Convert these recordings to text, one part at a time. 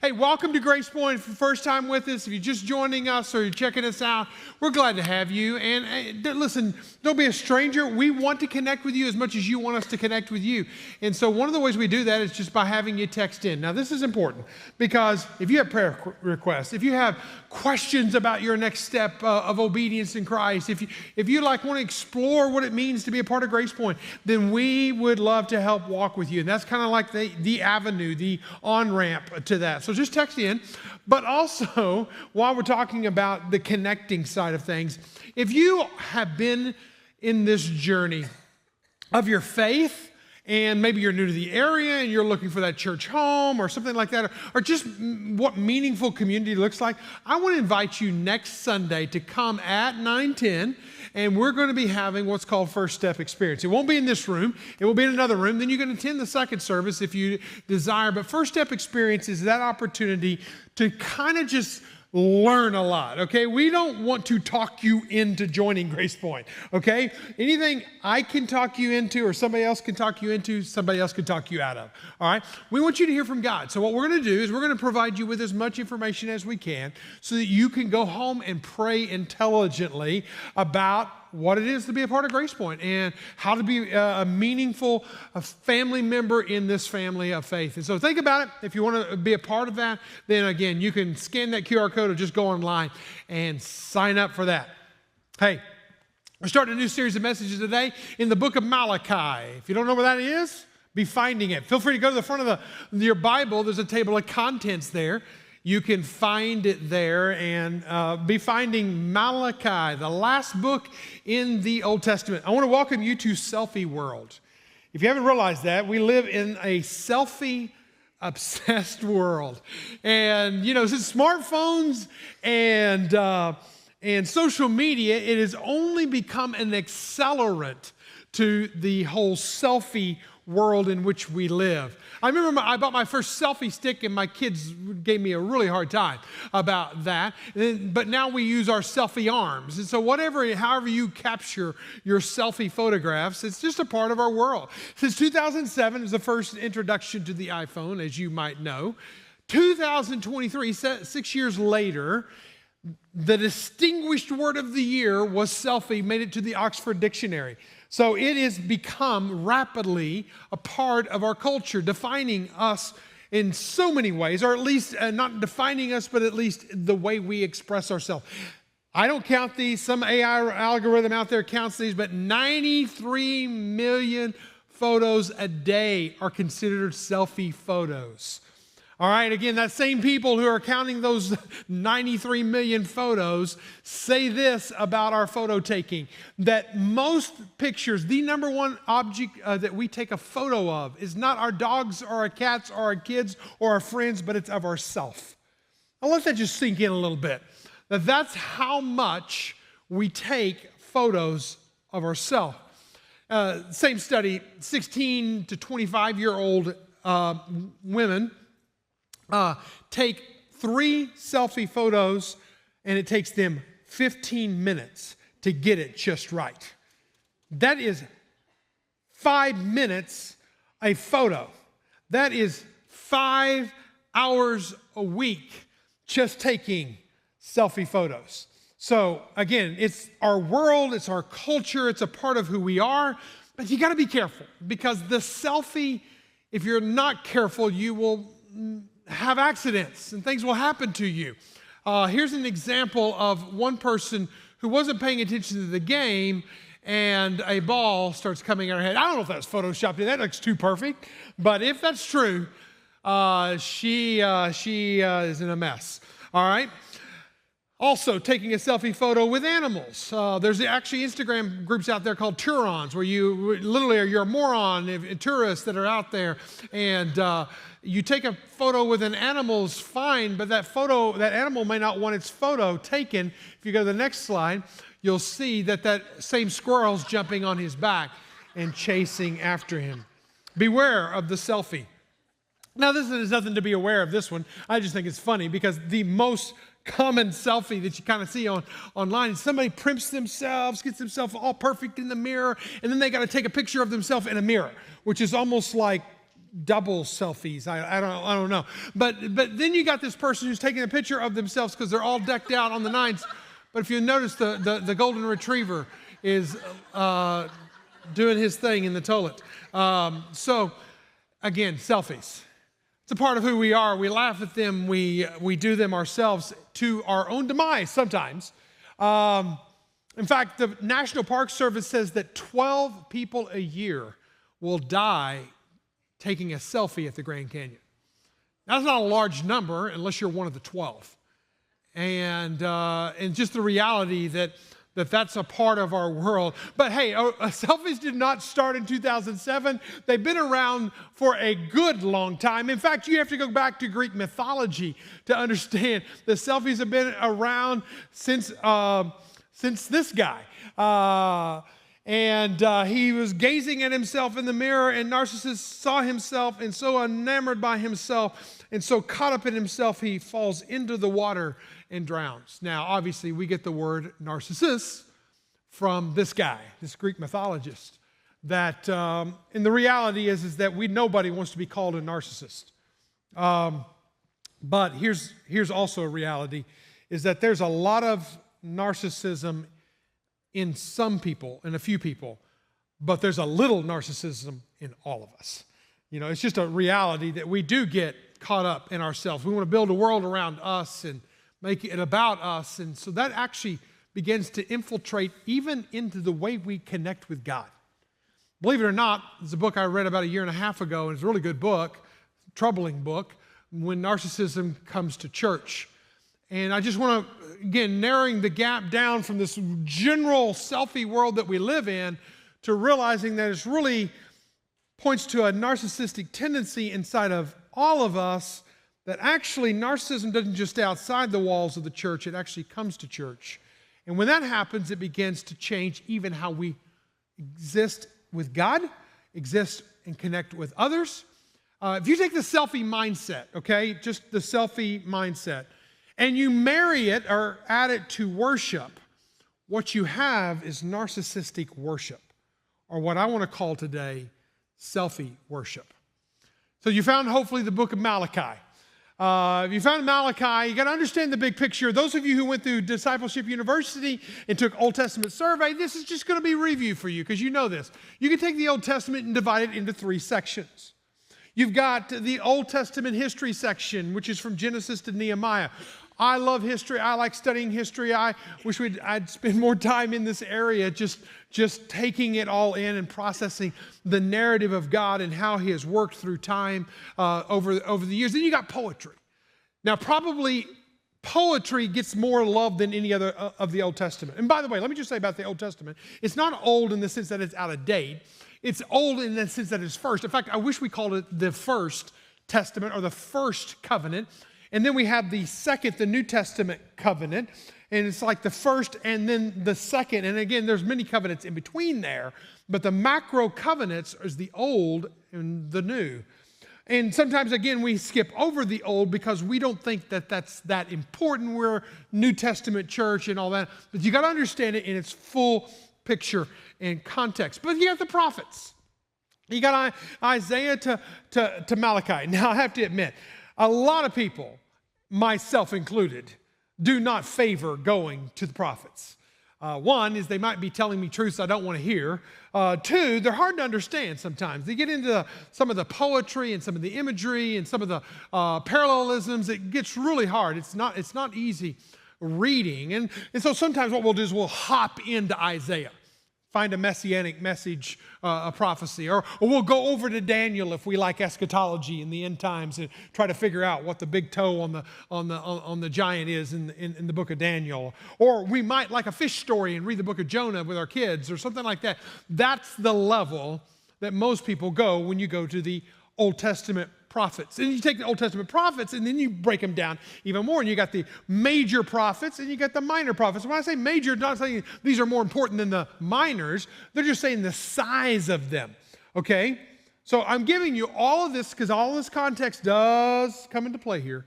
Hey, welcome to Grace Point. If you're first time with us, if you're just joining us or you're checking us out, we're glad to have you. And listen, don't be a stranger. We want to connect with you as much as you want us to connect with you. And so one of the ways we do that is just by having you text in. Now, this is important because if you have prayer requests, if you have questions about your next step of obedience in Christ, if you want to explore what it means to be a part of Grace Point, then we would love to help walk with you. And that's kind of like the avenue, the on-ramp to that. So just text in. But also, while we're talking about the connecting side of things, if you have been in this journey of your faith, and maybe you're new to the area and you're looking for that church home or something like that, or just what meaningful community looks like, I want to invite you next Sunday to come at 9:10, and we're going to be having what's called First Step Experience. It won't be in this room. It will be in another room. Then you can attend the second service if you desire. But First Step Experience is that opportunity to kind of just learn a lot, okay? We don't want to talk you into joining Grace Point, okay? Anything I can talk you into or somebody else can talk you into, somebody else can talk you out of, all right? We want you to hear from God. So what we're going to do is we're going to provide you with as much information as we can so that you can go home and pray intelligently about what it is to be a part of Grace Point and how to be a meaningful family member in this family of faith. And so think about it. If you want to be a part of that, then again, you can scan that QR code or just go online and sign up for that. Hey, we're starting a new series of messages today in the book of Malachi. If you don't know where that is, be finding it. Feel free to go to the front of your Bible. There's a table of contents there. You can find it there and be finding Malachi, the last book in the Old Testament. I want to welcome you to Selfie world. If you haven't realized that, we live in a selfie-obsessed world. And, since smartphones and social media, it has only become an accelerant to the whole selfie world in which we live. I remember I bought my first selfie stick and my kids gave me a really hard time about that. But now we use our selfie arms. And so however you capture your selfie photographs, it's just a part of our world. Since 2007 is the first introduction to the iPhone, as you might know. 2023, 6 years later, the distinguished word of the year was selfie, made it to the Oxford Dictionary. So it has become rapidly a part of our culture, defining us in so many ways, or at least not defining us, but at least the way we express ourselves. I don't count these. Some AI algorithm out there counts these, but 93 million photos a day are considered selfie photos. All right, again, that same people who are counting those 93 million photos say this about our photo taking, that most pictures, the number one object that we take a photo of is not our dogs or our cats or our kids or our friends, but it's of ourselves. I'll let that just sink in a little bit. That's how much we take photos of ourselves. Same study, 16 to 25-year-old women take 3 selfie photos, and it takes them 15 minutes to get it just right. That is 5 minutes a photo. That is 5 hours a week just taking selfie photos. So again, it's our world, it's our culture, it's a part of who we are, but you got to be careful because the selfie, if you're not careful, you will have accidents and things will happen to you. Here's an example of one person who wasn't paying attention to the game and a ball starts coming at her head. I don't know if that's photoshopped. That looks too perfect. But if that's true, she is in a mess. All right? Also, taking a selfie photo with animals. There's actually Instagram groups out there called Turons, where you're a moron, tourists that are out there, and you take a photo with an animal's fine, but that animal may not want its photo taken. If you go to the next slide, you'll see that same squirrel's jumping on his back and chasing after him. Beware of the selfie. Now, there's nothing to be aware of this one. I just think it's funny because the most common selfie that you kind of see online is somebody primps themselves, gets themselves all perfect in the mirror, and then they got to take a picture of themselves in a mirror, which is almost like double selfies. I don't know. But then you got this person who's taking a picture of themselves because they're all decked out on the nines. But if you notice, the golden retriever is doing his thing in the toilet. So again, selfies. It's a part of who we are. We laugh at them. We do them ourselves to our own demise sometimes. In fact, the National Park Service says that 12 people a year will die taking a selfie at the Grand Canyon. That's not a large number unless you're one of the 12. And just the reality that's a part of our world. But hey, selfies did not start in 2007. They've been around for a good long time. In fact, you have to go back to Greek mythology to understand the selfies have been around since this guy. He was gazing at himself in the mirror, and Narcissus saw himself, and so enamored by himself, and so caught up in himself, he falls into the water and drowns. Now, obviously, we get the word Narcissus from this guy, this Greek mythologist. And the reality is that nobody wants to be called a narcissist. But here's also a reality, is that there's a lot of narcissism in some people, in a few people, but there's a little narcissism in all of us. It's just a reality that we do get caught up in ourselves. We want to build a world around us and make it about us. And so that actually begins to infiltrate even into the way we connect with God. Believe it or not, there's a book I read about a year and a half ago, and it's a really good book, troubling book, When Narcissism Comes to Church. And I just want to, again, narrowing the gap down from this general selfie world that we live in to realizing that it really points to a narcissistic tendency inside of all of us, that actually narcissism doesn't just stay outside the walls of the church, it actually comes to church. And when that happens, it begins to change even how we exist with God, exist and connect with others. If you take the selfie mindset, okay, just the selfie mindset, and you marry it or add it to worship, what you have is narcissistic worship, or what I want to call today selfie worship. So you found hopefully the book of Malachi. If you found Malachi, you got to understand the big picture. Those of you who went through Discipleship University and took Old Testament survey, this is just going to be review for you because you know this. You can take the Old Testament and divide it into 3 sections. You've got the Old Testament history section, which is from Genesis to Nehemiah. I love history. I like studying history. I wish I'd spend more time in this area just taking it all in and processing the narrative of God and how He has worked through time over the years. Then you got poetry. Now, probably poetry gets more love than any other of the Old Testament. And by the way, let me just say about the Old Testament, it's not old in the sense that it's out of date. It's old in the sense that it's first. In fact, I wish we called it the First Testament or the First Covenant. And then we have the second, the New Testament covenant, and it's like the first and then the second. And again, there's many covenants in between there, but the macro covenants is the old and the new. And sometimes, again, we skip over the old because we don't think that that's that important. We're New Testament church and all that, but you got to understand it in its full picture and context. But you have the prophets. You got Isaiah to Malachi. Now, I have to admit, a lot of people, myself included, do not favor going to the prophets. One is they might be telling me truths I don't want to hear. 2, they're hard to understand sometimes. They get into some of the poetry and some of the imagery and some of the parallelisms. It gets really hard. It's not easy reading. And so sometimes what we'll do is we'll hop into Isaiah, find a messianic message, a prophecy, or we'll go over to Daniel if we like eschatology in the end times and try to figure out what the big toe on the giant is in the book of Daniel. Or we might like a fish story and read the book of Jonah with our kids or something like that. That's the level that most people go when you go to the Old Testament prophets. And you take the Old Testament prophets and then you break them down even more. And you got the major prophets and you got the minor prophets. When I say major, I'm not saying these are more important than the minors. They're just saying the size of them. Okay? So I'm giving you all of this because all this context does come into play here.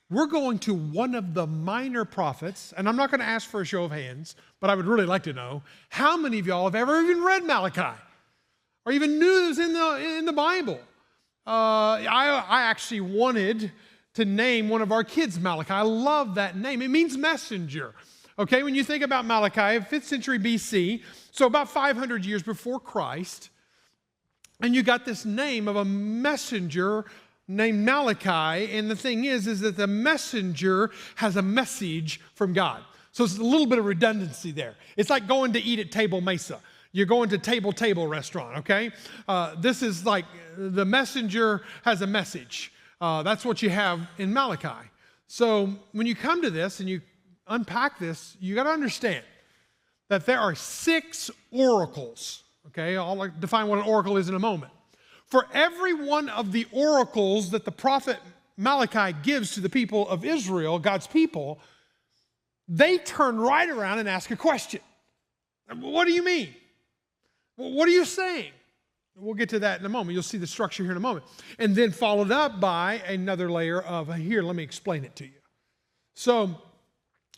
We're going to one of the minor prophets, and I'm not going to ask for a show of hands, but I would really like to know how many of y'all have ever even read Malachi or even knew it was in the Bible. I actually wanted to name one of our kids Malachi. I love that name. It means messenger. Okay, when you think about Malachi, 5th century BC, so about 500 years before Christ, and you got this name of a messenger named Malachi, and the thing is that the messenger has a message from God. So it's a little bit of redundancy there. It's like going to eat at Table Mesa. You're going to Table restaurant, okay? This is like the messenger has a message. That's what you have in Malachi. So when you come to this and you unpack this, you got to understand that there are 6 oracles, okay? I'll define what an oracle is in a moment. For every one of the oracles that the prophet Malachi gives to the people of Israel, God's people, they turn right around and ask a question. What do you mean? What are you saying? We'll get to that in a moment. You'll see the structure here in a moment. And then followed up by another layer of, here, let me explain it to you. So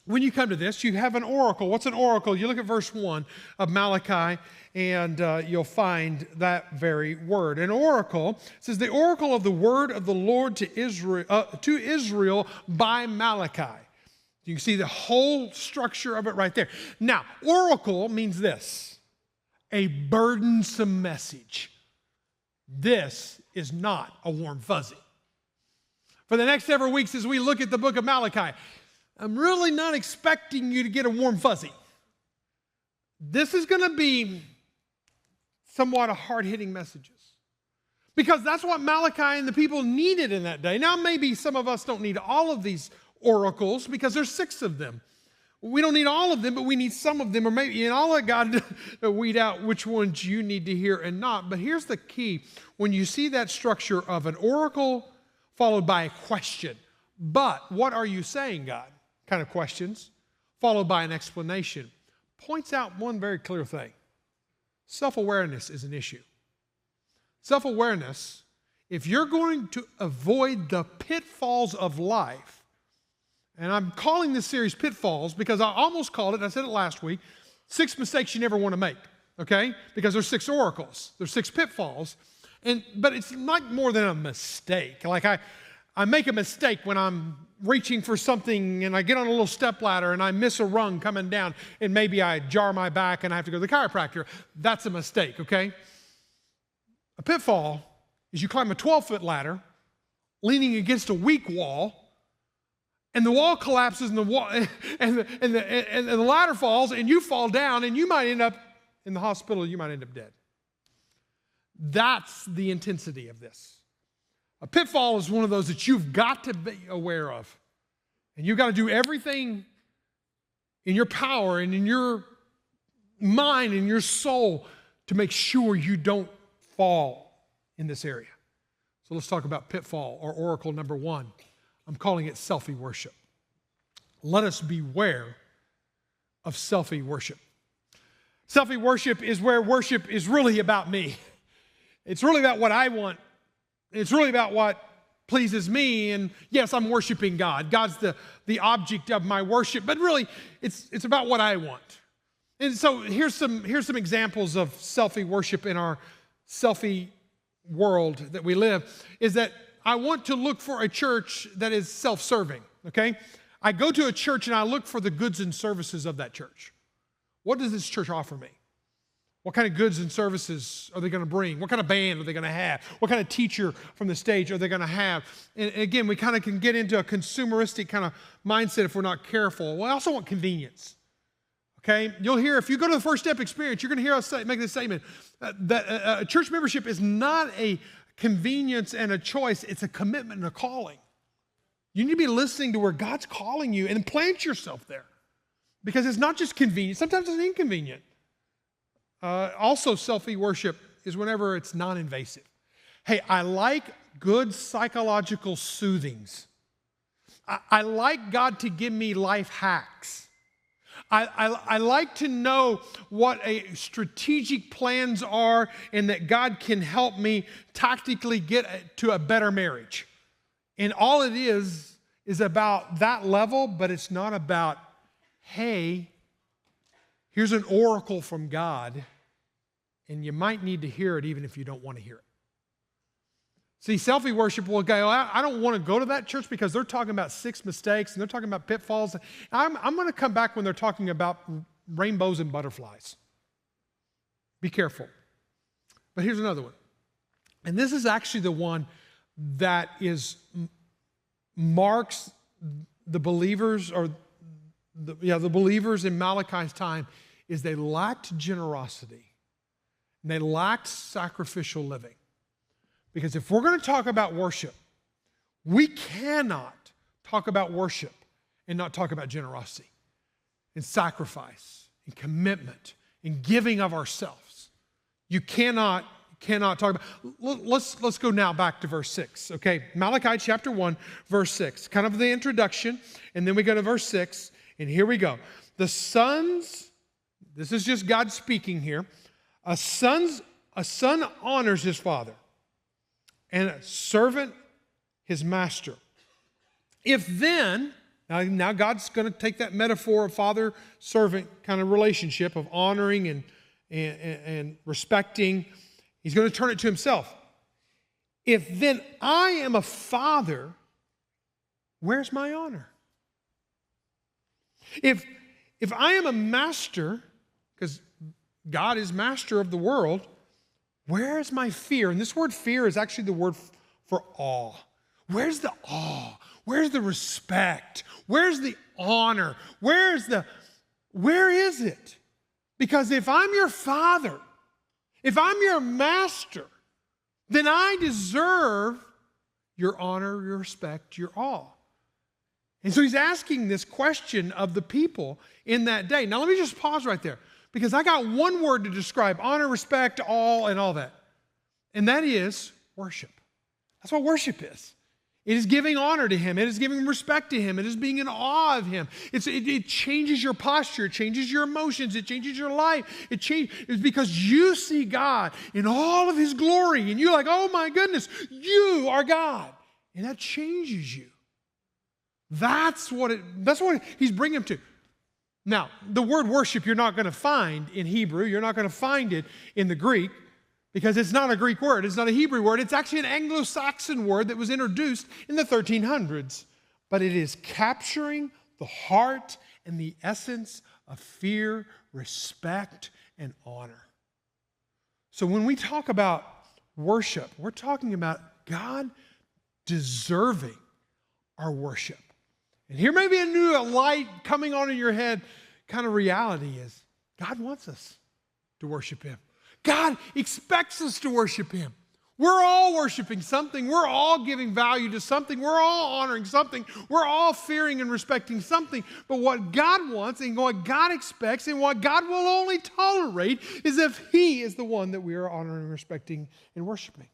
when you come to this, you have an oracle. What's an oracle? You look at verse 1 of Malachi, and you'll find that very word. An oracle says, the oracle of the word of the Lord to Israel by Malachi. You can see the whole structure of it right there. Now, oracle means this. A burdensome message. This is not a warm fuzzy. For the next several weeks as we look at the book of Malachi, I'm really not expecting you to get a warm fuzzy. This is going to be somewhat a hard-hitting messages. Because that's what Malachi and the people needed in that day. Now, maybe some of us don't need all of these oracles because there's 6 of them. We don't need all of them, but we need some of them, or maybe, and I'll let God weed out which ones you need to hear and not. But here's the key. When you see that structure of an oracle followed by a question, but what are you saying, God? Kind of questions, followed by an explanation, points out one very clear thing. Self-awareness is an issue. Self-awareness, if you're going to avoid the pitfalls of life, and I'm calling this series Pitfalls because I almost called it, and I said it last week, 6 mistakes you never want to make, okay? Because there's 6 oracles. There's 6 pitfalls. But it's not more than a mistake. Like I make a mistake when I'm reaching for something and I get on a little stepladder and I miss a rung coming down and maybe I jar my back and I have to go to the chiropractor. That's a mistake, okay? A pitfall is you climb a 12-foot ladder leaning against a weak wall, and the wall collapses and the ladder falls and you fall down and you might end up in the hospital, you might end up dead. That's the intensity of this. A pitfall is one of those that you've got to be aware of. And you've got to do everything in your power and in your mind and your soul to make sure you don't fall in this area. So let's talk about pitfall or oracle number 1. I'm calling it selfie worship. Let us beware of selfie worship. Selfie worship is where worship is really about me. It's really about what I want. It's really about what pleases me. And yes, I'm worshiping God. God's the object of my worship. But really, it's about what I want. And so here's some examples of selfie worship in our selfie world that we live, is that I want to look for a church that is self-serving, okay? I go to a church and I look for the goods and services of that church. What does this church offer me? What kind of goods and services are they going to bring? What kind of band are they going to have? What kind of teacher from the stage are they going to have? And again, we kind of can get into a consumeristic kind of mindset if we're not careful. Well, I also want convenience. Okay? You'll hear, if you go to the First Step Experience, you're going to hear us make this statement that church membership is not a convenience and a choice, it's a commitment and a calling. You need to be listening to where God's calling you and plant yourself there. Because it's not just convenient, sometimes it's inconvenient. Also, selfie worship is whenever it's non-invasive. Hey, I like good psychological soothings. I like God to give me life hacks. I like to know what strategic plans are and that God can help me tactically get to a better marriage. And all it is about that level, but it's not about, hey, here's an oracle from God, and you might need to hear it even if you don't want to hear it. See, selfie worship will go, I don't want to go to that church because they're talking about 6 mistakes and they're talking about pitfalls. I'm going to come back when they're talking about rainbows and butterflies. Be careful. But here's another one. And this is actually the one that marks the believers, or the believers in Malachi's time, is they lacked generosity and they lacked sacrificial living. Because if we're going to talk about worship, we cannot talk about worship and not talk about generosity and sacrifice and commitment and giving of ourselves. You cannot talk about. Let's go now back to verse 6. Okay, Malachi chapter 1, verse 6. Kind of the introduction, and then we go to verse 6, and here we go. The sons, this is just God speaking here. A son honors his father, and a servant his master. If then, now God's going to take that metaphor of father-servant kind of relationship of honoring and respecting. He's going to turn it to himself. If then I am a father, where's my honor? If I am a master, because God is master of the world, where is my fear? And this word fear is actually the word for awe. Where's the awe? Where's the respect? Where's the honor? Where is it? Because if I'm your father, if I'm your master, then I deserve your honor, your respect, your awe. And so he's asking this question of the people in that day. Now let me just pause right there, because I got one word to describe honor, respect, awe, and all that. And that is worship. That's what worship is. It is giving honor to him. It is giving respect to him. It is being in awe of him. It changes your posture. It changes your emotions. It changes your life. It's because you see God in all of his glory. And you're like, oh my goodness, you are God. And that changes you. That's what he's bringing him to. Now, the word worship you're not going to find in Hebrew. You're not going to find it in the Greek, because it's not a Greek word. It's not a Hebrew word. It's actually an Anglo-Saxon word that was introduced in the 1300s. But it is capturing the heart and the essence of fear, respect, and honor. So when we talk about worship, we're talking about God deserving our worship. And here may be a new light coming on in your head kind of reality is God wants us to worship him. God expects us to worship him. We're all worshiping something. We're all giving value to something. We're all honoring something. We're all fearing and respecting something. But what God wants and what God expects and what God will only tolerate is if he is the one that we are honoring, respecting, and worshiping.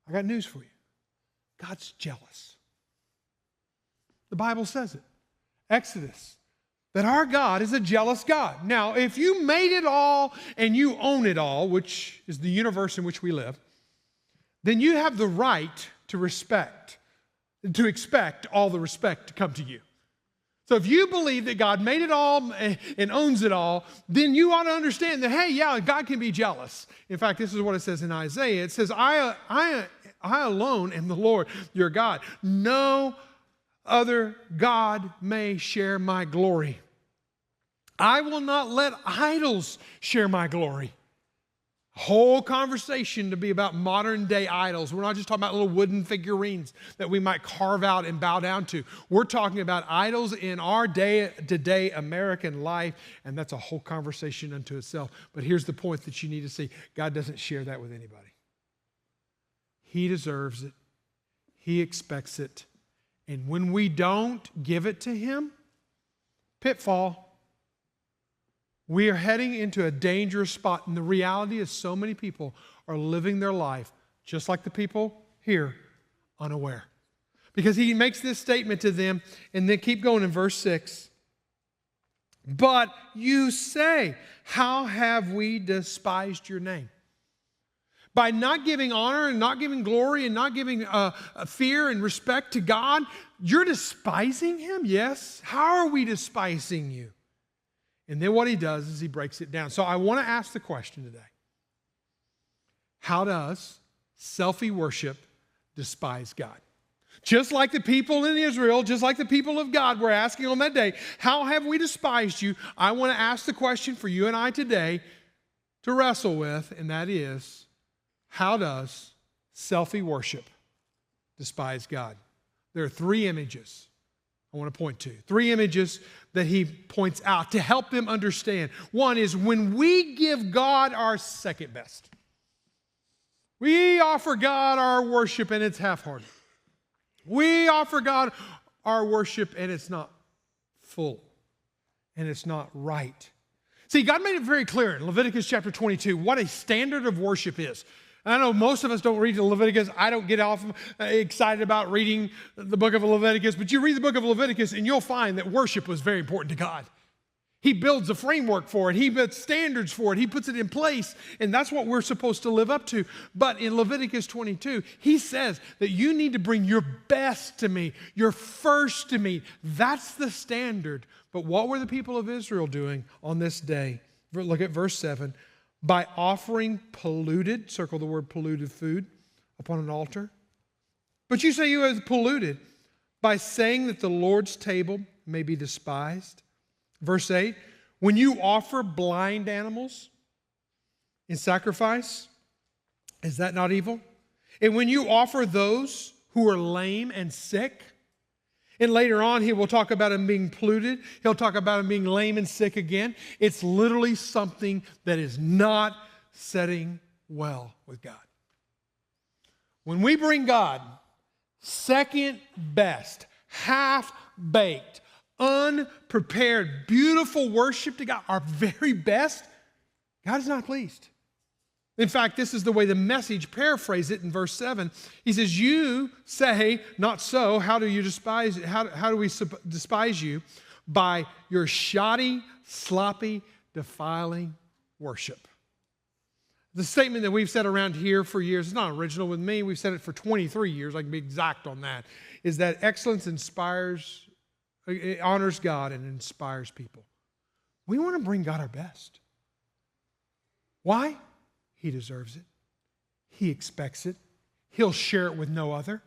I got news for you. God's jealous. The Bible says it. Exodus. That our God is a jealous God. Now, if you made it all and you own it all, which is the universe in which we live, then you have the right to expect all the respect to come to you. So if you believe that God made it all and owns it all, then you ought to understand that, hey, yeah, God can be jealous. In fact, this is what it says in Isaiah. It says, I alone am the Lord your God. No other God may share my glory. I will not let idols share my glory. Whole conversation to be about modern day idols. We're not just talking about little wooden figurines that we might carve out and bow down to. We're talking about idols in our day-to-day American life, and that's a whole conversation unto itself. But here's the point that you need to see. God doesn't share that with anybody. He deserves it. He expects it. And when we don't give it to him, pitfall. We are heading into a dangerous spot. And the reality is so many people are living their life, just like the people here, unaware. Because he makes this statement to them, and then keep going in verse 6. But you say, how have we despised your name? By not giving honor and not giving glory and not giving fear and respect to God, you're despising him? Yes. How are we despising you? And then what he does is he breaks it down. So I want to ask the question today. How does selfie worship despise God. Just like the people in Israel, just like the people of God were asking on that day, how have we despised you? I want to ask the question for you and I today to wrestle with, and that is, how does selfie worship despise God? There are three images I want to point to. Three images that he points out to help them understand. One is when we give God our second best. We offer God our worship and it's half-hearted. We offer God our worship and it's not full and it's not right. See, God made it very clear in Leviticus chapter 22 what a standard of worship is. I know most of us don't read Leviticus. I don't get off excited about reading the book of Leviticus, but you read the book of Leviticus and you'll find that worship was very important to God. He builds a framework for it. He puts standards for it. He puts it in place, and that's what we're supposed to live up to. But in Leviticus 22, he says that you need to bring your best to me, your first to me. That's the standard. But what were the people of Israel doing on this day? Look at verse 7. By offering polluted, circle the word polluted food, upon an altar. But you say you are polluted by saying that the Lord's table may be despised. Verse 8, when you offer blind animals in sacrifice, is that not evil? And when you offer those who are lame and sick, and later on he will talk about him being polluted. He'll talk about him being lame and sick again. It's literally something that is not setting well with God. When we bring God second best, half-baked, unprepared, beautiful worship to God, our very best, God is not pleased. In fact, this is the way the Message paraphrase it in verse 7. He says, you say, not so, how do you despise, how do we despise you? By your shoddy, sloppy, defiling worship. The statement that we've said around here for years, it's not original with me, we've said it for 23 years, I can be exact on that, is that excellence it honors God and inspires people. We want to bring God our best. Why? He deserves it. He expects it. He'll share it with no other.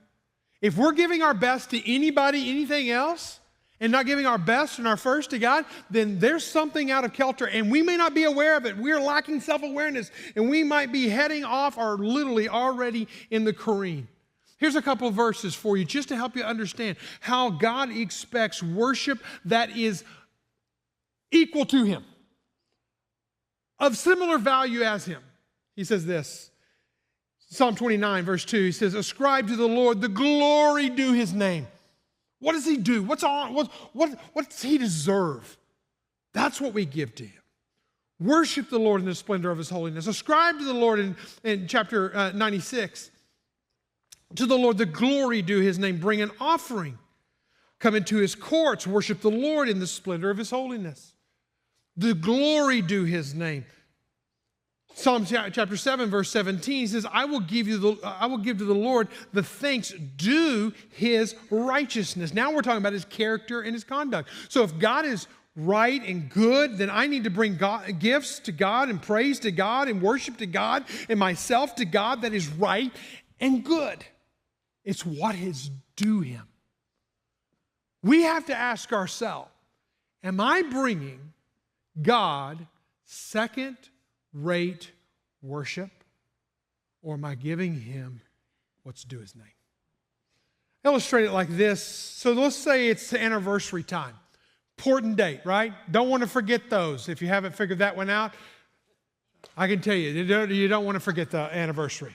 If we're giving our best to anybody, anything else, and not giving our best and our first to God, then there's something out of kilter, and we may not be aware of it. We're lacking self-awareness, and we might be heading off or literally already in the careen. Here's a couple of verses for you just to help you understand how God expects worship that is equal to Him, of similar value as Him. He says this, Psalm 29, verse 2, he says, ascribe to the Lord the glory due His name. What does He do? What does He deserve? That's what we give to Him. Worship the Lord in the splendor of His holiness. Ascribe to the Lord in chapter 96. To the Lord the glory due His name. Bring an offering. Come into His courts. Worship the Lord in the splendor of His holiness. The glory due His name. Psalm chapter 7, verse 17 says, I will give to the Lord the thanks due His righteousness. Now we're talking about His character and His conduct. So if God is right and good, then I need to bring gifts to God and praise to God and worship to God and myself to God that is right and good. It's what is due Him. We have to ask ourselves, am I bringing God second-rate worship, or am I giving Him what's due His name? Illustrate it like this. So let's say it's anniversary time. Important date, right? Don't want to forget those. If you haven't figured that one out, I can tell you, you don't want to forget the anniversary.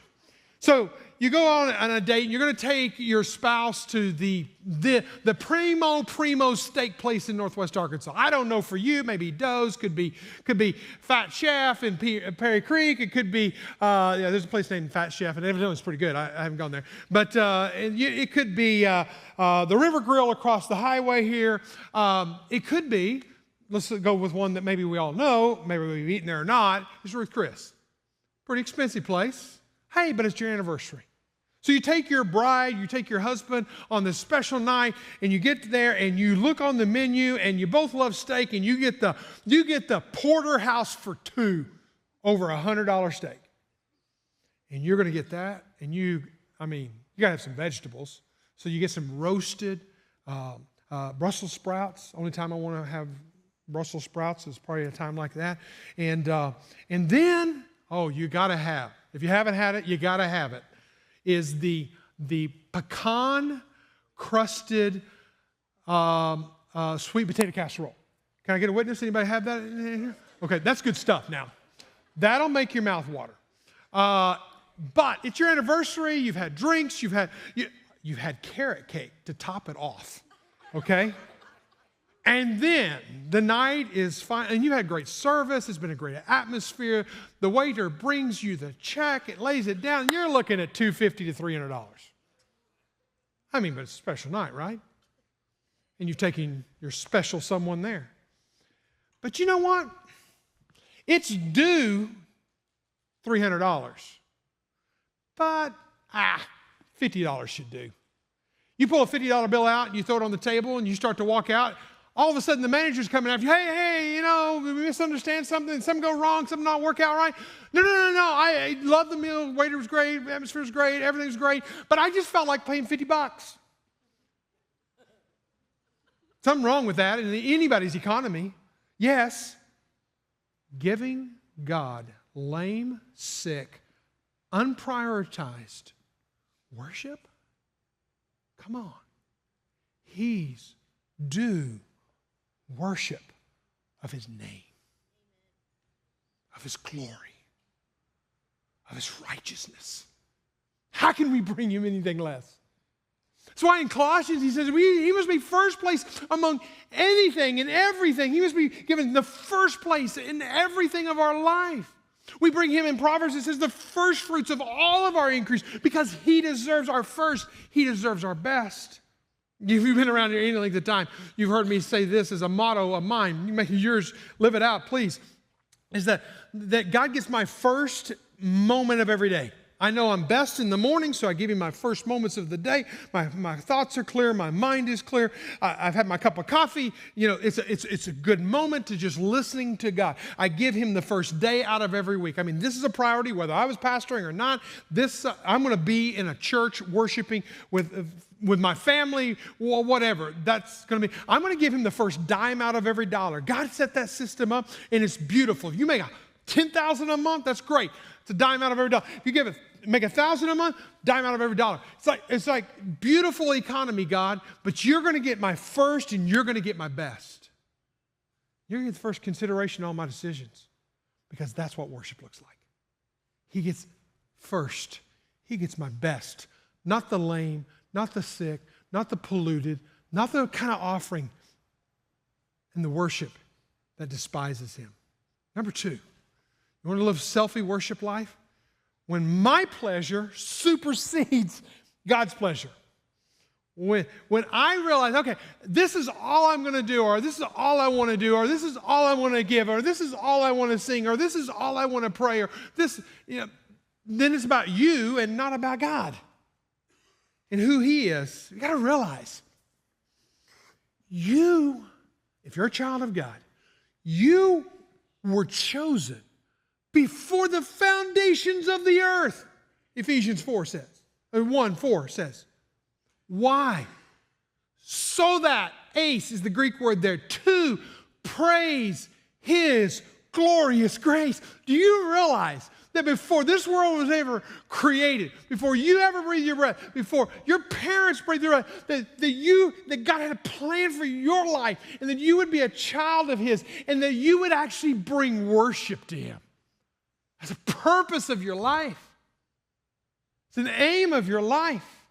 So you go on a date and you're going to take your spouse to the primo steak place in Northwest Arkansas. I don't know for you, maybe Doe's, could be Fat Chef in Perry Creek. It could be, there's a place named Fat Chef, and evidently it's pretty good. I haven't gone there. But it could be the River Grill across the highway here. It could be, let's go with one that maybe we all know, maybe we've eaten there or not, it's Ruth Chris. Pretty expensive place. Hey, but it's your anniversary. So you take your bride, you take your husband on this special night, and you get there and you look on the menu and you both love steak, and you get the porterhouse for two, over $100 steak. And you're going to get that, you got to have some vegetables. So you get some roasted Brussels sprouts. Only time I want to have Brussels sprouts is probably a time like that. And then, you got to have, if you haven't had it, you got to have it, is the pecan crusted sweet potato casserole. Can I get a witness? Anybody have that in here? Okay, that's good stuff now. That'll make your mouth water. But it's your anniversary, you've had drinks, you've had carrot cake to top it off, okay? And then the night is fine, and you had great service, it's been a great atmosphere. The waiter brings you the check, it lays it down, and you're looking at $250 to $300. But it's a special night, right? And you've taken your special someone there. But you know what? It's due $300. But, $50 should do. You pull a $50 bill out and you throw it on the table and you start to walk out. All of a sudden the manager's coming after you. Hey, we misunderstand something. Something go wrong. Something not work out right. No. I love the meal. Waiter was great. The atmosphere was great. Everything's great. But I just felt like paying $50. Something wrong with that in anybody's economy. Yes, giving God lame, sick, unprioritized worship? Come on. He's due worship of his name, of his glory, of his righteousness. How can we bring him anything less? That's why in Colossians he says he must be first place among anything and everything. He must be given the first place in everything of our life. We bring him in Proverbs, it says the first fruits of all of our increase because he deserves our first. He deserves our best. If you've been around here any length of time, you've heard me say this as a motto of mine. You make yours, live it out, please. Is that God gets my first moment of every day. I know I'm best in the morning, so I give him my first moments of the day. My thoughts are clear. My mind is clear. I've had my cup of coffee. It's a good moment to just listening to God. I give him the first day out of every week. This is a priority, whether I was pastoring or not. I'm going to be in a church worshiping with my family, or whatever. That's going to be. I'm going to give him the first dime out of every dollar. God set that system up, and it's beautiful. If you make $10,000 a month, that's great. It's a dime out of every dollar. If you make $1,000 a month, dime out of every dollar. It's like beautiful economy, God, but you're going to get my first and you're going to get my best. You're going to get the first consideration in all my decisions because that's what worship looks like. He gets first. He gets my best, not the lame, not the sick, not the polluted, not the kind of offering and the worship that despises him. Number 2, you want to live selfie worship life? When my pleasure supersedes God's pleasure. When I realize, okay, this is all I'm going to do, or this is all I want to do, or this is all I want to give, or this is all I want to sing, or this is all I want to pray, or this, then it's about you and not about God and who he is. You got to realize, if you're a child of God, you were chosen before the foundations of the earth, Ephesians 4 says, or 1:4 says. Why? So that, ace is the Greek word there, to praise his glorious grace. Do you realize that before this world was ever created, before you ever breathed your breath, before your parents breathed their breath, that God had a plan for your life, and that you would be a child of his, and that you would actually bring worship to him? That's a purpose of your life. It's an aim of your life.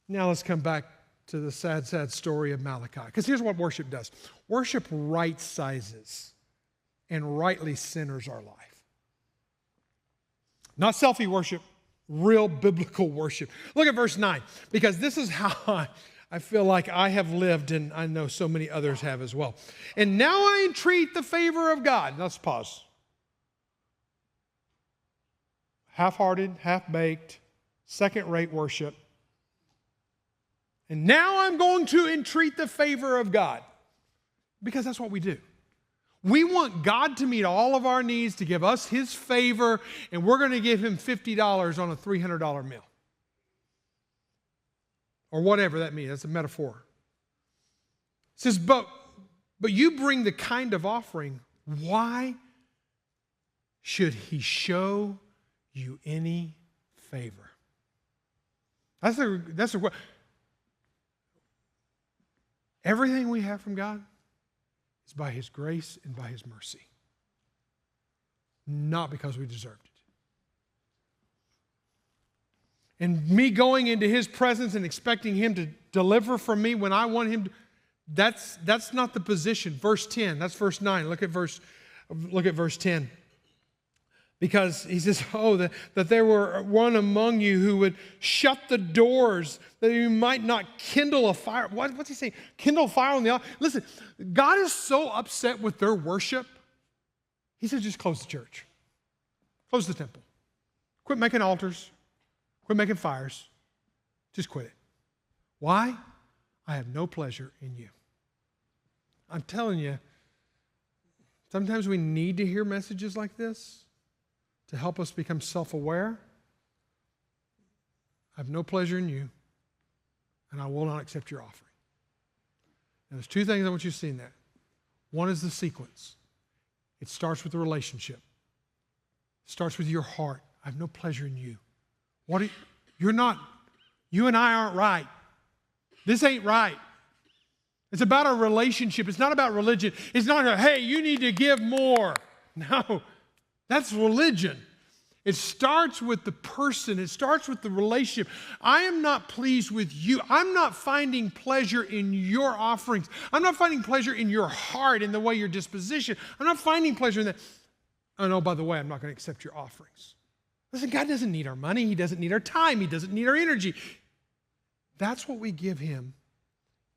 Now let's come back to the sad, sad story of Malachi. Because here's what worship does. Worship right sizes and rightly centers our life. Not selfie worship, real biblical worship. Look at verse 9, because this is how I feel like I have lived, and I know so many others have as well. And now I entreat the favor of God. Let's pause. Half-hearted, half-baked, second-rate worship. And now I'm going to entreat the favor of God. Because that's what we do. We want God to meet all of our needs, to give us His favor, and we're going to give Him $50 on a $300 meal. Or whatever that means. That's a metaphor. It says, but you bring the kind of offering. Why should He show you any favor? That's the everything we have from God is by His grace and by His mercy. Not because we deserved it. And me going into His presence and expecting Him to deliver from me when I want Him to, that's not the position. Verse 10, that's verse 9. Look at verse 10. Because he says, that there were one among you who would shut the doors that you might not kindle a fire. What's he saying? Kindle a fire on the altar. Listen, God is so upset with their worship. He says, just close the church. Close the temple. Quit making altars. Quit making fires. Just quit it. Why? I have no pleasure in you. I'm telling you, sometimes we need to hear messages like this to help us become self-aware. I have no pleasure in you, and I will not accept your offering. And there's two things I want you to see in that. One is the sequence. It starts with the relationship. It starts with your heart. I have no pleasure in you. You and I aren't right. This ain't right. It's about a relationship. It's not about religion. It's not hey, you need to give more. No. That's religion. It starts with the person. It starts with the relationship. I am not pleased with you. I'm not finding pleasure in your offerings. I'm not finding pleasure in your heart, in the way your disposition. I'm not finding pleasure in that. Oh, no, by the way, I'm not going to accept your offerings. Listen, God doesn't need our money. He doesn't need our time. He doesn't need our energy. That's what we give Him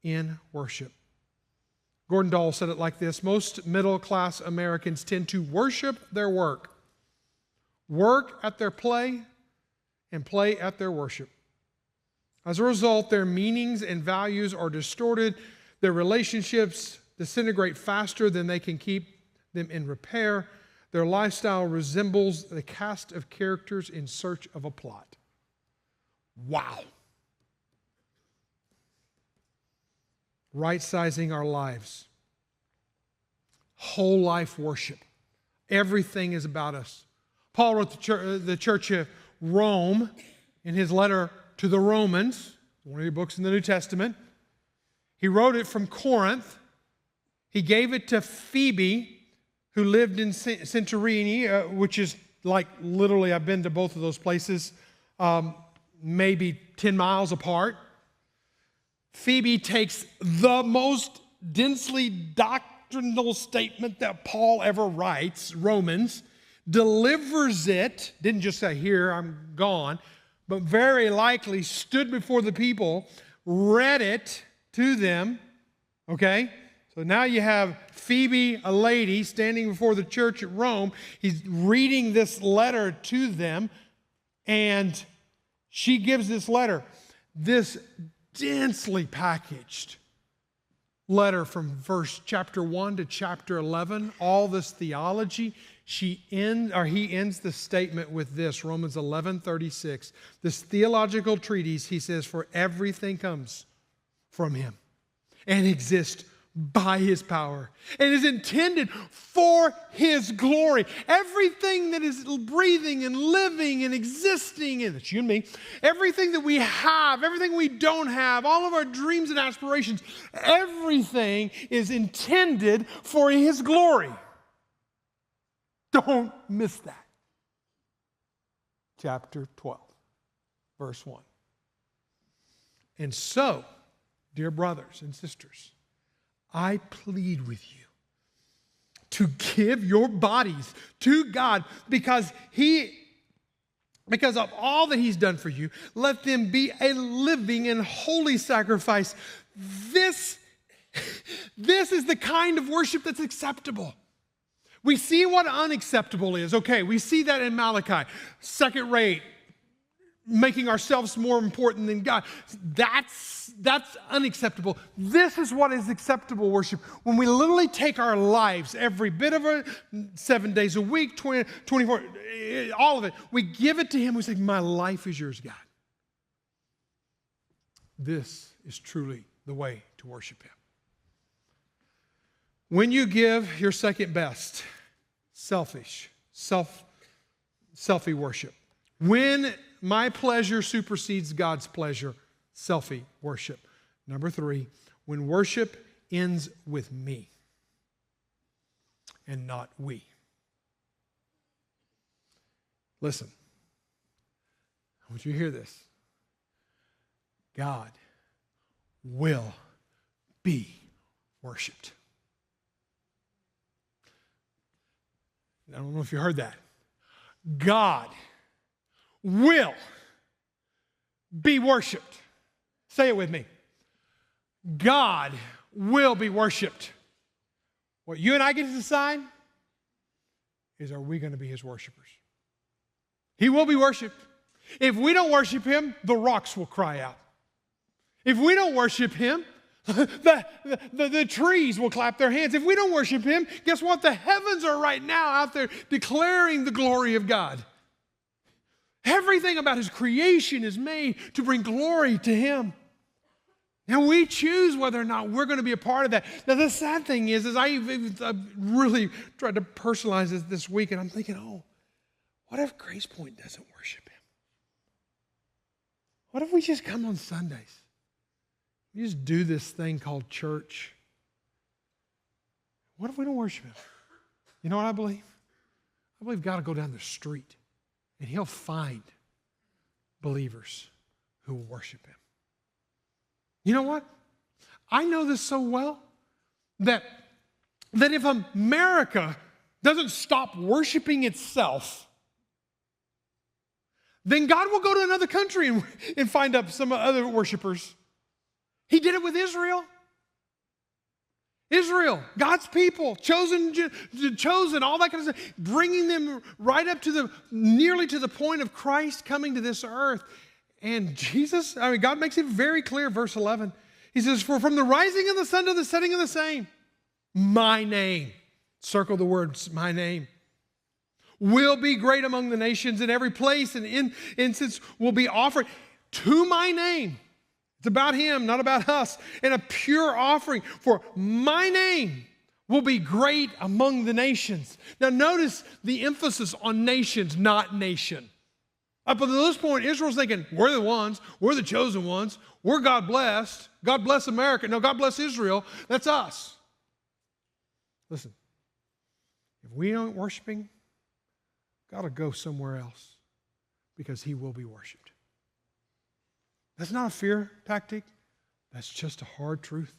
in worship. Gordon Dahl said it like this: most middle-class Americans tend to worship their work at their play, and play at their worship. As a result, their meanings and values are distorted. Their relationships disintegrate faster than they can keep them in repair. Their lifestyle resembles the cast of characters in search of a plot. Wow. Right-sizing our lives. Whole life worship. Everything is about us. Paul wrote the church of Rome in his letter to the Romans, one of your books in the New Testament. He wrote it from Corinth. He gave it to Phoebe, who lived in Santorini, which is like literally, I've been to both of those places, maybe 10 miles apart. Phoebe takes the most densely doctrinal statement that Paul ever writes, Romans, delivers it, didn't just say, here, I'm gone, but very likely stood before the people, read it to them, okay? So now you have Phoebe, a lady, standing before the church at Rome. He's reading this letter to them, and she gives this letter, this densely packaged letter from chapter 1 to chapter 11, all this theology. He ends the statement with this, Romans 11:36. This theological treatise, he says, for everything comes from Him and exists by His power and is intended for His glory. Everything that is breathing and living and existing, and it's you and me, everything that we have, everything we don't have, all of our dreams and aspirations, everything is intended for His glory. Don't miss that. Chapter 12, verse 1. And so, dear brothers and sisters, I plead with you to give your bodies to God because of all that He's done for you. Let them be a living and holy sacrifice. This is the kind of worship that's acceptable. We see what unacceptable is. Okay, we see that in Malachi. Second rate, making ourselves more important than God. That's unacceptable. This is what is acceptable worship. When we literally take our lives, every bit of it, 7 days a week, 24, all of it, we give it to Him. We say, my life is yours, God. This is truly the way to worship Him. When you give your second best, selfie worship. When my pleasure supersedes God's pleasure, selfie worship. Number 3, when worship ends with me and not we. Listen, I want you to hear this. God will be worshiped. I don't know if you heard that. God will be worshiped. Say it with me. God will be worshiped. What you and I get to decide is, are we going to be His worshipers? He will be worshiped. If we don't worship Him, the rocks will cry out. If we don't worship Him, the trees will clap their hands. If we don't worship Him, guess what? The heavens are right now out there declaring the glory of God. Everything about His creation is made to bring glory to Him. Now we choose whether or not we're going to be a part of that. Now the sad thing is I really tried to personalize this week, and I'm thinking, what if Grace Point doesn't worship Him? What if we just come on Sundays? We just do this thing called church. What if we don't worship Him? You know what I believe? I believe God will go down the street and He'll find believers who will worship Him. You know what? I know this so well that if America doesn't stop worshiping itself, then God will go to another country and find up some other worshipers. He did it with Israel. Israel, God's people, chosen, all that kind of stuff, bringing them right up to nearly to the point of Christ coming to this earth. And Jesus, God makes it very clear, verse 11. He says, for from the rising of the sun to the setting of the same, my name, circle the words, my name, will be great among the nations, in every place and incense will be offered to my name. It's about Him, not about us. And a pure offering for my name will be great among the nations. Now notice the emphasis on nations, not nation. Up until this point, Israel's thinking, we're the ones, we're the chosen ones, we're God blessed. God bless America. No, God bless Israel. That's us. Listen, if we aren't worshiping, God will go somewhere else because He will be worshiped. That's not a fear tactic. That's just a hard truth.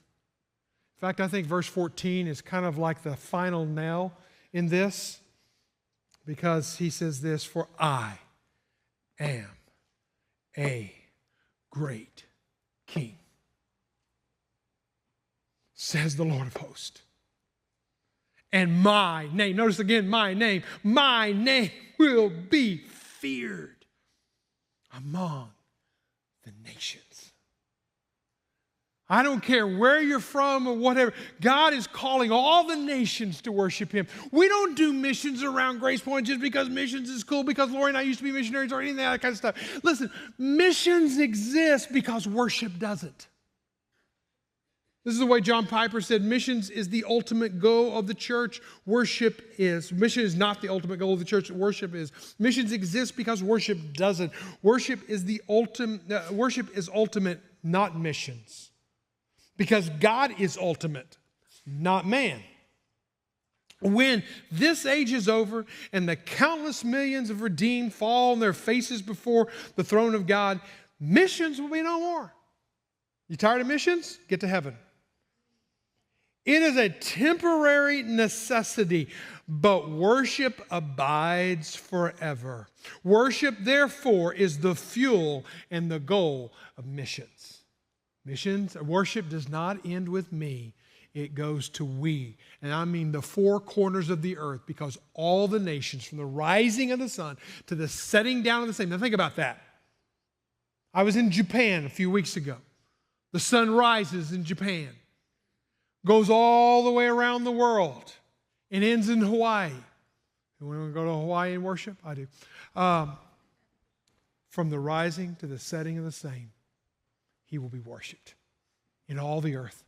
In fact, I think verse 14 is kind of like the final nail in this, because he says this, for I am a great king, says the Lord of hosts. And my name, notice again, my name will be feared among the nations. I don't care where you're from or whatever. God is calling all the nations to worship Him. We don't do missions around Grace Point just because missions is cool, because Lori and I used to be missionaries or anything, that kind of stuff. Listen, missions exist because worship doesn't. This is the way John Piper said, missions is the ultimate goal of the church. Worship is. Mission is not the ultimate goal of the church. Worship is. Missions exist because worship doesn't. Worship is ultimate, not missions. Because God is ultimate, not man. When this age is over and the countless millions of redeemed fall on their faces before the throne of God, missions will be no more. You tired of missions? Get to heaven. It is a temporary necessity, but worship abides forever. Worship, therefore, is the fuel and the goal of missions. Worship does not end with me. It goes to we. And I mean the four corners of the earth, because all the nations, from the rising of the sun to the setting down of the same. Now think about that. I was in Japan a few weeks ago. The sun rises in Japan, goes all the way around the world, and ends in Hawaii. You want to go to Hawaii and worship? I do. From the rising to the setting of the same, he will be worshiped in all the earth.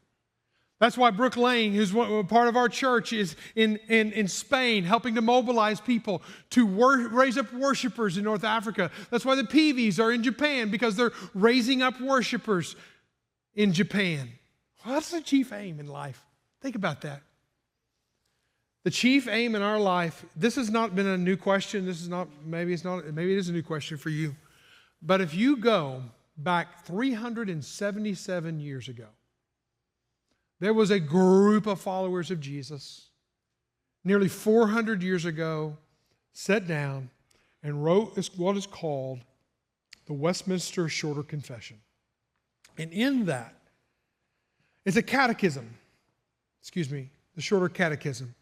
That's why Brook Lane, who's part of our church, is in Spain, helping to mobilize people to raise up worshipers in North Africa. That's why the Peavies are in Japan, because they're raising up worshipers in Japan. Well, that's the chief aim in life. Think about that. The chief aim in our life, this has not been a new question. Maybe it is a new question for you. But if you go back 377 years ago, there was a group of followers of Jesus, nearly 400 years ago, sat down and wrote what is called the Westminster Shorter Confession. And in that, it's a catechism. The Shorter Catechism.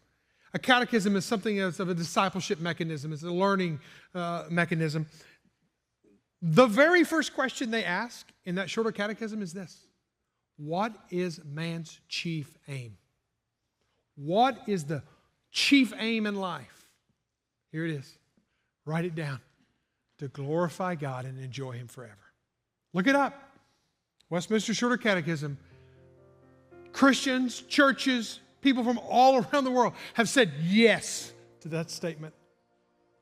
A catechism is something that's of a discipleship mechanism. It's a learning mechanism. The very first question they ask in that Shorter Catechism is this: what is man's chief aim? What is the chief aim in life? Here it is. Write it down. To glorify God and enjoy Him forever. Look it up. Westminster Shorter Catechism. Christians, churches, people from all around the world have said yes to that statement.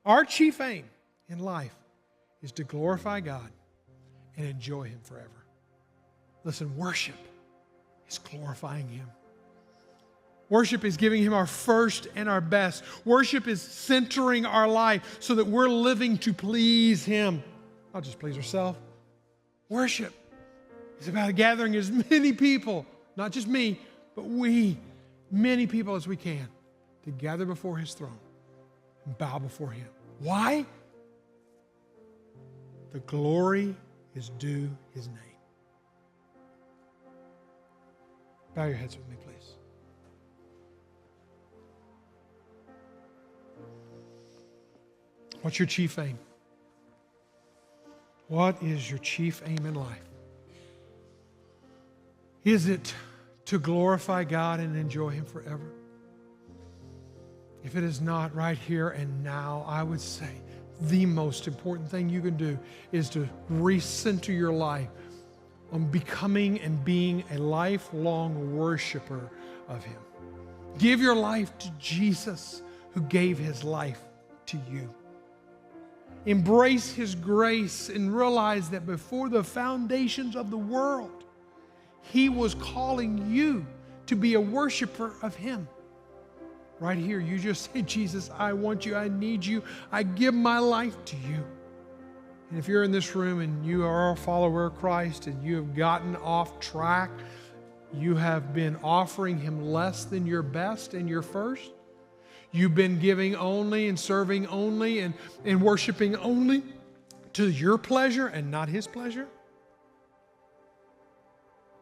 Our chief aim in life is to glorify God and enjoy Him forever. Listen, worship is glorifying Him. Worship is giving Him our first and our best. Worship is centering our life so that we're living to please Him. Not just please ourselves. Worship is about gathering as many people, not just me, but many people as we can, to gather before His throne and bow before Him. Why? The glory is due His name. Bow your heads with me, please. What's your chief aim? What is your chief aim in life? Is it to glorify God and enjoy Him forever? If it is not, right here and now, I would say the most important thing you can do is to recenter your life on becoming and being a lifelong worshiper of Him. Give your life to Jesus, who gave His life to you. Embrace His grace and realize that before the foundations of the world, He was calling you to be a worshiper of Him. Right here, you just say, Jesus, I want you, I need you, I give my life to you. And if you're in this room and you are a follower of Christ and you have gotten off track, you have been offering Him less than your best and your first, you've been giving only and serving only and worshiping only to your pleasure and not His pleasure,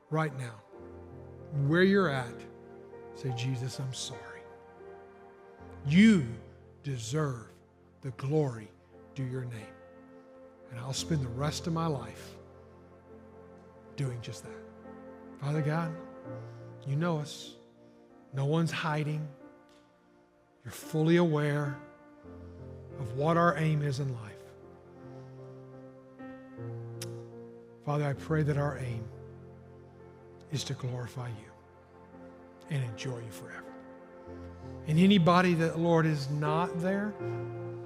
right now, where you're at, say, Jesus, I'm sorry. You deserve the glory due your name. And I'll spend the rest of my life doing just that. Father God, you know us. No one's hiding. You're fully aware of what our aim is in life. Father, I pray that our aim is to glorify you and enjoy you forever. And anybody that, Lord, is not there,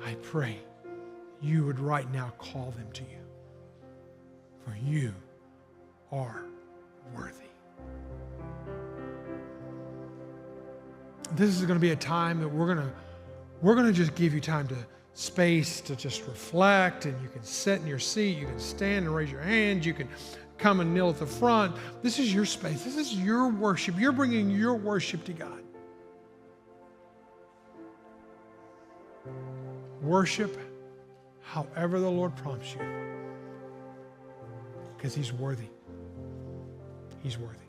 I pray you would right now call them to you. For you are worthy. This is going to be a time that we're going to just give you time to space to just reflect, and you can sit in your seat, you can stand and raise your hands, you can come and kneel at the front. This is your space. This is your worship. You're bringing your worship to God. Worship however the Lord prompts you, because He's worthy. He's worthy.